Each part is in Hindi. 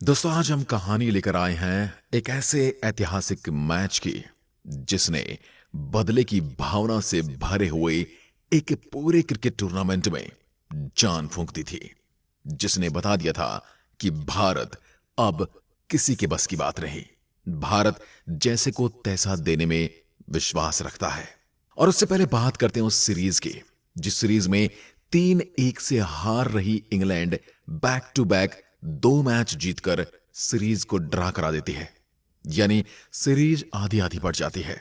दोस्तों, आज हम कहानी लेकर आए हैं एक ऐसे ऐतिहासिक मैच की जिसने बदले की भावना से भरे हुए एक पूरे क्रिकेट टूर्नामेंट में जान फूंक दी थी। जिसने बता दिया था कि भारत अब किसी के बस की बात नहीं। भारत जैसे को तैसा देने में विश्वास रखता है। और उससे पहले बात करते हैं उस सीरीज की, जिस सीरीज में 3-1 से हार रही England back to back 2 match जीतकर सीरीज को ड्रा करा देती है। यानी सीरीज आधी आधी बढ़ जाती है।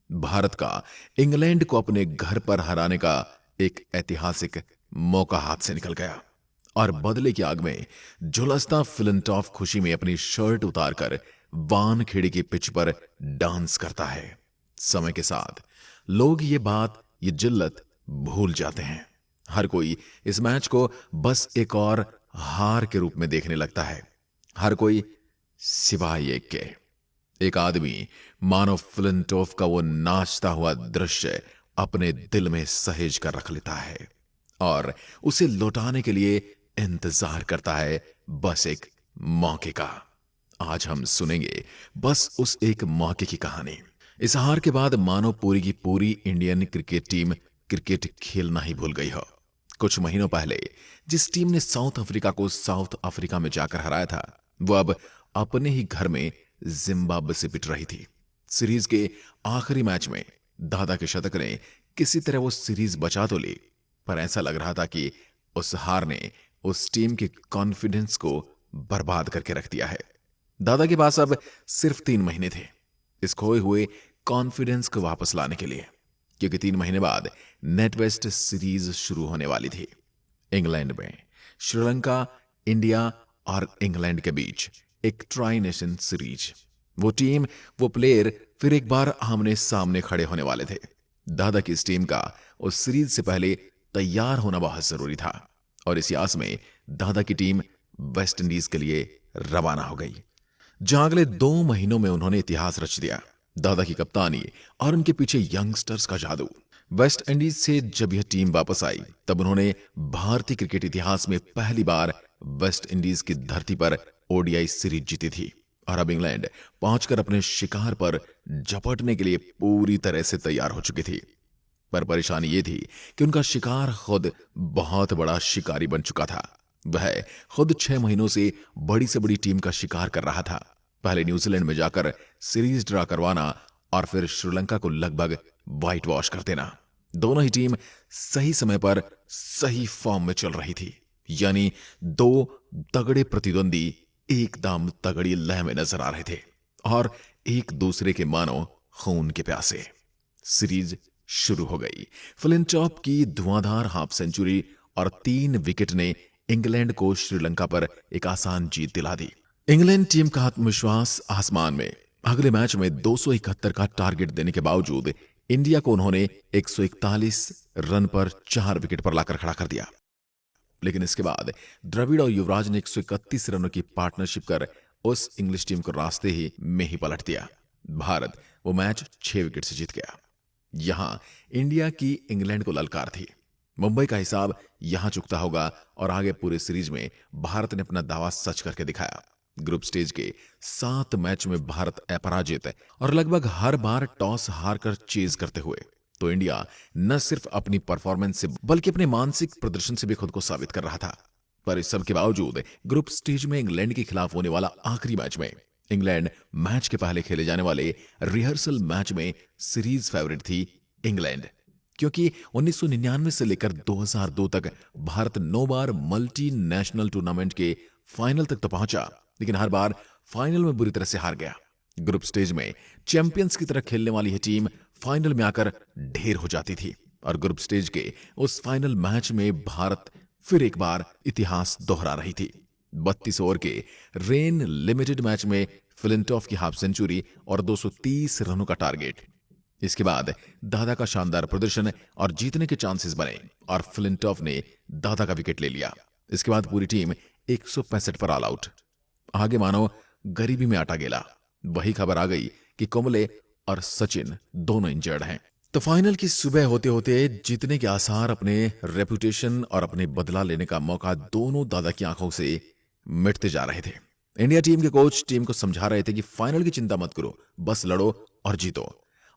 भारत का इंग्लैंड को अपने घर पर हराने का एक ऐतिहासिक मौका हाथ से निकल गया। और बदले की आग में झुलसता फ्लिंटॉफ खुशी में अपनी शर्ट उतारकर वानखेड़े की पिच पर डांस करता है। समय के साथ लोग ये जिल्लत भूल जाते हैं। हर कोई इस मैच को बस एक और हार के रूप में देखने लगता है। हर कोई सिवाय एक के। एक आदमी मानो फ्लिंटॉफ का वो नाचता हुआ दृश्य अपने दिल में सहेज कर रख लेता है और उसे लौटाने के लिए इंतजार करता है बस एक मौके का। आज हम सुनेंगे बस उस एक मौके की कहानी। इस हार के बाद मानो पूरी की पूरी इंडियन क्रिकेट टीम क्रिकेट खेलना ही भूल गई हो। कुछ महीनों पहले जिस टीम ने साउथ अफ्रीका को साउथ अफ्रीका में जाकर हराया था, वो अब अपने ही घर में जिम्बाब्वे से पिट रही थी। सीरीज के आखिरी मैच में दादा के शतक ने किसी तरह वो सीरीज बचा तो ली, पर ऐसा लग रहा था कि उस हार ने उस टीम के कॉन्फिडेंस को बर्बाद करके रख दिया है। दादा के पास अब सिर्फ 3 महीने थे इस खोए हुए कॉन्फिडेंस को वापस लाने के लिए, क्योंकि 3 महीने बाद नेटवेस्ट सीरीज शुरू होने वाली थी। इंग्लैंड में श्रीलंका, इंडिया और इंग्लैंड के बीच एक ट्राई नेशन सीरीज। वो टीम, वो प्लेयर फिर एक बार आमने सामने खड़े होने वाले थे। दादा की इस टीम का उस सीरीज से पहले तैयार होना बहुत जरूरी था और इसी आस में दादा की टीम वेस्ट इंडीज के लिए रवाना हो गई, जहां अगले 2 महीनों में उन्होंने इतिहास रच दिया। दादा की कप्तानी और उनके पीछे यंगस्टर्स का जादू। वेस्ट इंडीज से जब यह टीम वापस आई, तब उन्होंने भारतीय क्रिकेट इतिहास में पहली बार वेस्ट इंडीज की धरती पर ओडीआई सीरीज जीती थी। और अब इंग्लैंड पहुंचकर अपने शिकार पर झपटने के लिए पूरी तरह से तैयार हो चुकी थी। पर परेशानी यह थी कि उनका शिकार खुद बहुत बड़ा शिकारी बन चुका था। वह खुद 6 महीनों से बड़ी से बड़ी टीम का शिकार कर रहा था। पहले न्यूजीलैंड में जाकर सीरीज ड्रा करवाना और फिर श्रीलंका को लगभग व्हाइट वॉश कर देना। दोनों ही टीम सही समय पर सही फॉर्म में चल रही थी। यानी 2 तगड़े प्रतिद्वंदी एकदम तगड़ी लय में नजर आ रहे थे और एक दूसरे के मानो खून के प्यासे। सीरीज शुरू हो गई। फ्लिंटॉफ की धुआंधार हाफ सेंचुरी और 3 विकेट ने इंग्लैंड को श्रीलंका पर एक आसान जीत दिला दी। इंग्लैंड टीम का आत्मविश्वास आसमान में। अगले मैच में 271 का टारगेट देने के बावजूद इंडिया को उन्होंने 141 रन पर 4 विकेट पर लाकर खड़ा कर दिया। लेकिन इसके बाद द्रविड़ और युवराज ने 131 रनों की पार्टनरशिप कर उस इंग्लिश टीम को रास्ते ही में ही पलट दिया। भारत वो मैच 6 विकेट से जीत गया। यहां इंडिया की इंग्लैंड को ललकार थी। मुंबई का हिसाब यहां चुकता होगा और आगे पूरे सीरीज में भारत ने अपना दावा सच करके दिखाया। ग्रुप स्टेज के 7 मैच में भारत अपराजित और लगभग हर बार टॉस हारकर चेज करते हुए तो इंडिया न सिर्फ अपनी परफॉर्मेंस से बल्कि अपने मानसिक प्रदर्शन से भी खुद को साबित कर रहा था। पर इस सब के बावजूद ग्रुप स्टेज में इंग्लैंड के खिलाफ होने वाला आखिरी मैच में इंग्लैंड मैच के पहले खेले जाने वाले रिहर्सल मैच में सीरीज फेवरेट थी इंग्लैंड, क्योंकि 1999 से लेकर 2002 तक भारत 9 बार मल्टी नेशनल टूर्नामेंट के फाइनल तक तो पहुंचा, लेकिन हर बार फाइनल में बुरी तरह से हार गया। ग्रुप स्टेज में चैंपियंस की तरह खेलने वाली यह टीम फाइनल में आकर ढेर हो जाती थी और ग्रुप स्टेज के उस फाइनल मैच में भारत फिर एक बार इतिहास दोहरा रही थी। 32 ओवर के रेन लिमिटेड मैच में फ्लिंटॉफ की हाफ सेंचुरी और 230 रनों का टारगेट। इसके बाद दादा का शानदार प्रदर्शन और जीतने के चांसेस बने और फ्लिंटॉफ ने दादा का विकेट ले लिया। इसके बाद पूरी टीम 165 पर ऑल आउट। आगे मानो गरीबी में आटा गेला। वही खबर आ गई कि कुंबले और सचिन दोनों इंजर्ड हैं। तो फाइनल की सुबह होते होते जीतने के आसार, अपने रेपुटेशन और अपने बदला लेने का मौका दोनों दादा की आंखों से मिटते जा रहे थे। इंडिया टीम के कोच टीम को समझा रहे थे कि फाइनल की चिंता मत करो, बस लड़ो और जीतो।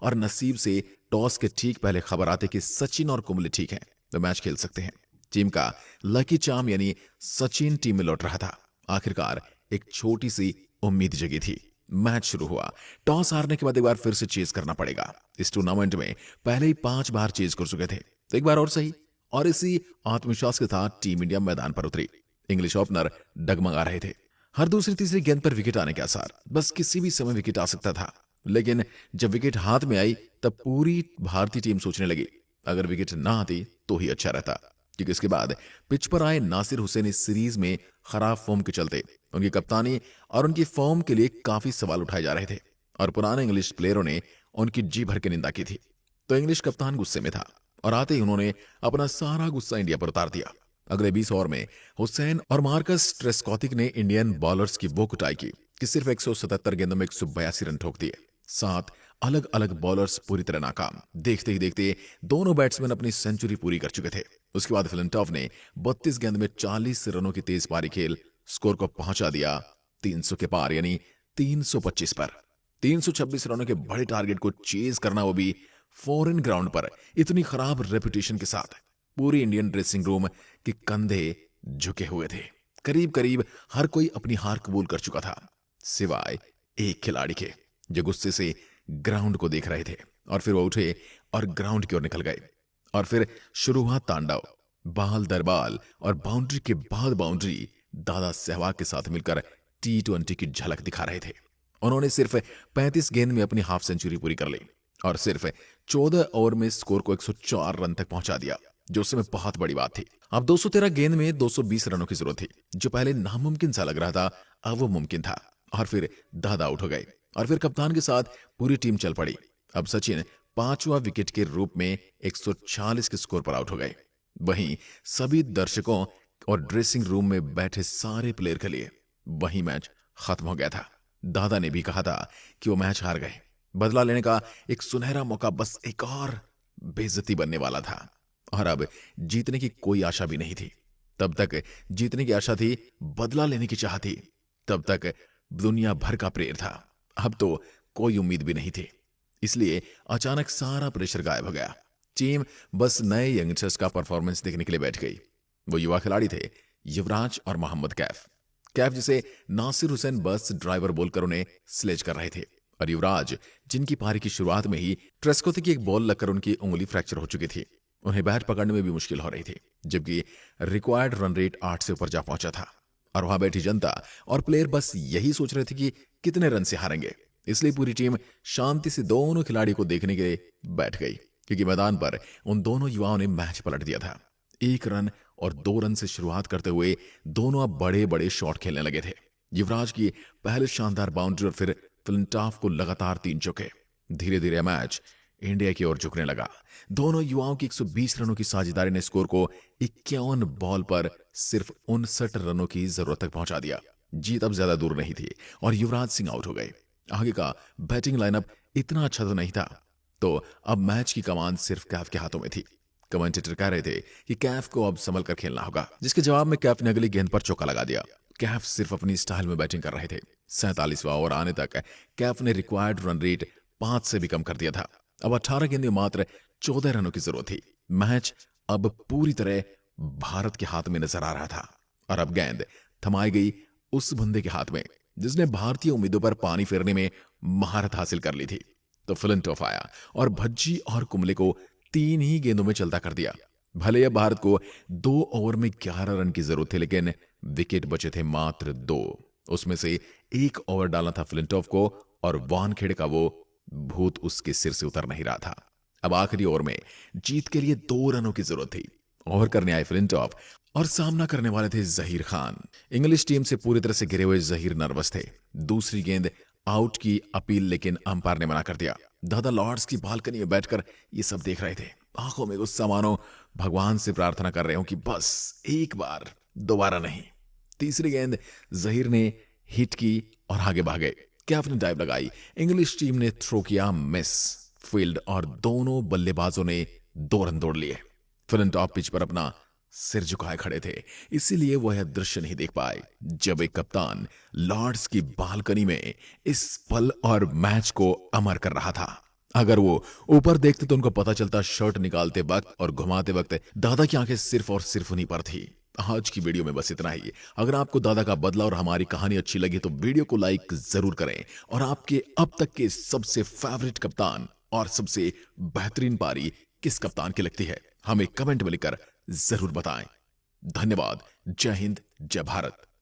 और नसीब से टॉस के ठीक पहले खबर आते कि सचिन और कुंबले ठीक हैं तो मैच खेल सकते हैं। टीम का लकी चार्म यानी सचिन टीम में लौट रहा था। आखिरकार एक छोटी सी उम्मीद जगी थी। मैच शुरू हुआ। टॉस हारने के बाद एक बार फिर से चेज करना पड़ेगा। इस टूर्नामेंट में पहले ही 5 बार चेज कर चुके थे, तो एक बार और सही। और इसी आत्मविश्वास के साथ टीम इंडिया मैदान पर उतरी। इंग्लिश ओपनर डगमगा रहे थे। हर दूसरी तीसरी गेंद पर विकेट आने के आसार, बस किसी भी समय विकेट आ सकता था। लेकिन जब विकेट हाथ में आई तब पूरी भारतीय टीम सोचने लगी अगर विकेट ना आती तो ही अच्छा रहता, क्योंकि इसके बाद पिच पर आए नासिर हुसैन इस सीरीज में खराब फॉर्म के चलते उनकी कप्तानी और उनकी फॉर्म के लिए काफी सवाल उठाए जा रहे थे और पुराने इंग्लिश प्लेयरों ने उनकी जी भर के निंदा की थी। तो इंग्लिश कप्तान गुस्से में था और आते ही उन्होंने अपना सारा गुस्सा इंडिया पर उतार दिया। अगले 20 ओवर में हुसैन और मार्कस ट्रेस्कॉथिक ने इंडियन बॉलर्स की वो कुटाई की कि सिर्फ 177 गेंदों में 182 रन ठोक दिए। 7 अलग अलग बॉलर्स पूरी तरह नाकाम। देखते ही देखते दोनों बैट्समैन अपनी सेंचुरी पूरी कर चुके थे। उसके बाद फ्लिंटॉफ ने 32 गेंद में 40 रनों की तेज पारी खेल स्कोर को पहुंचा दिया 300 के पार यानी 325 पर। 326 रनों के बड़े टारगेट को चेज करना, वो भी फॉरेन ग्राउंड पर, इतनी खराब रेपुटेशन के साथ। पूरी इंडियन ड्रेसिंग रूम के कंधे झुके हुए थे। करीब करीब हर कोई अपनी हार कबूल कर चुका था, सिवाय एक खिलाड़ी के जो गुस्से से ग्राउंड को देख रहे थे। और फिर वो उठे और ग्राउंड की ओर निकल गए। और फिर शुरू हुआ तांडव। बाल दर बाल और बाउंड्री के बाद बाउंड्री दादा सहवाग के साथ मिलकर T20 की झलक दिखा रहे थे। उन्होंने सिर्फ 35 गेंद में अपनी हाफ सेंचुरी पूरी कर ली और सिर्फ 14 ओवर में स्कोर को 104 रन तक पहुंचा दिया, जो उस समय बहुत बड़ी बात थी। अब 213 गेंद में 220 रनों की जरूरत थी। जो पहले नामुमकिन सा लग रहा था अब वो मुमकिन था। और फिर दादा आउट हो गए और फिर कप्तान के साथ पूरी टीम चल पड़ी। अब सचिन 5वां विकेट के रूप में 146 के स्कोर पर आउट हो गए। वहीं सभी दर्शकों और ड्रेसिंग रूम में बैठे सारे प्लेयर के लिए वही मैच खत्म हो गया था। दादा ने भी कहा था कि वो मैच हार गए। बदला लेने का एक सुनहरा मौका, बस एक और बेइज्जती बनने वाला था और अब जीतने की कोई आशा भी नहीं थी। तब तक जीतने की आशा थी, बदला लेने की चाह थी। तब तक दुनिया भर का प्रेर था। अब तो कोई उम्मीद भी नहीं थी। इसलिए अचानक सारा प्रेशर गायब हो गया। टीम बस नए यंगस्टर्स का परफॉर्मेंस देखने के लिए बैठ गई। वो युवा खिलाड़ी थे युवराज और मोहम्मद कैफ। कैफ जिसे नासिर हुसैन बस ड्राइवर बोलकर उन्हें स्लेज कर रहे थे, और युवराज जिनकी पारी की शुरुआत में ही ट्रेस्कोथी की एक बॉल लगकर उनकी उंगली फ्रैक्चर हो चुकी थी। उन्हें बैट पकड़ने में भी मुश्किल हो रही थी, जबकि रिक्वायर्ड रन रेट 8 से ऊपर जा पहुंचा था। और वहां बैठी जनता और प्लेयर बस यही सोच रहे थे कि कितने रन से हारेंगे। इसलिए पूरी टीम शांति से दोनों खिलाड़ी को देखने के लिए बैठ गई, क्योंकि मैदान पर उन दोनों युवाओं ने मैच पलट दिया था। 1 रन और 2 रन से शुरुआत करते हुए दोनों अब बड़े बड़े शॉट खेलने लगे थे। युवराज की पहले शानदार बाउंड्री और फिर फ्लिंटॉफ को लगातार 3 चौके। धीरे धीरे मैच इंडिया की ओर झुकने लगा। दोनों युवाओं की 120 रनों की साझेदारी ने स्कोर को 51 बॉल पर सिर्फ 59 रनों की जरूरत तक पहुंचा दिया। जीत अब ज्यादा दूर नहीं थी और युवराज सिंह आउट हो गए। आगे का बैटिंग लाइनअप इतना अच्छा तो नहीं था, तो अब मैच की कमान सिर्फ कैफ के हाथों में थी। कमेंटेटर कह रहे थे कि कैफ को अब संभल कर खेलना होगा, जिसके जवाब में कैफ ने अगली गेंद पर चौका लगा दिया। कैफ सिर्फ अपनी स्टाइल में बैटिंग कर रहे थे। 47वां ओवर आने तक कैफ ने रिक्वायर्ड रन रेट 5 से भी कम कर दिया था। अब 18 गेंद में मात्र 14 रनों की जरूरत थी। मैच अब पूरी तरह भारत के हाथ में नजर आ रहा था और अब गेंद थमाई गई उस बंदे के हाथ में जिसने भारतीय उम्मीदों पर पानी फेरने में महारत हासिल कर ली थी। तो फ्लिंटॉफ आया और भज्जी और कुंबले को 3 ही गेंदों में चलता कर दिया। भले अब भारत को 2 ओवर में 11 रन की जरूरत थी, लेकिन विकेट बचे थे मात्र 2। उसमें से 1 ओवर डालना था फ्लिंटॉफ को और वानखेड़े का वो भूत उसके सिर से उतर नहीं रहा था। अब आखिरी ओवर में जीत के लिए 2 रनों की जरूरत थी। ओवर करने आए फ्लिंटॉफ और सामना करने वाले थे जहीर खान। इंग्लिश टीम से पूरी तरह से घिरे हुए जहीर नर्वस थे। दूसरी गेंद आउट की अपील, लेकिन अंपायर ने मना कर दिया। दादा लॉर्ड्स की बालकनी में बैठकर ये सब देख रहे थे। आंखों में गुस्सा, मानो भगवान से प्रार्थना कर रहे हो कि बस एक बार, दोबारा नहीं। तीसरी गेंद जहीर ने हिट की और आगे भागे। कैफ ने डाइव लगाई। इंग्लिश टीम ने थ्रो किया, मिस फील्ड और दोनों बल्लेबाजों ने 2 रन दौड़ लिए। फ्लिंटॉफ पिच पर अपना सिर झुकाए खड़े थे, इसीलिए वह यह दृश्य नहीं देख पाए जब एक कप्तान लॉर्ड्स की बालकनी में इस पल और मैच को अमर कर रहा था। अगर वो ऊपर देखते तो उनको पता चलता शर्ट निकालते वक्त और घुमाते वक्त दादा की आंखें सिर्फ और सिर्फ उन्हीं पर थी। आज की वीडियो में बस इतना ही। अगर आपको दादा का बदला और हमारी कहानी अच्छी लगी तो वीडियो को लाइक जरूर करें और आपके अब तक के सबसे फेवरेट कप्तान और सबसे बेहतरीन पारी किस कप्तान की लगती है हमें कमेंट में लिखकर जरूर बताएं। धन्यवाद। जय हिंद, जय भारत।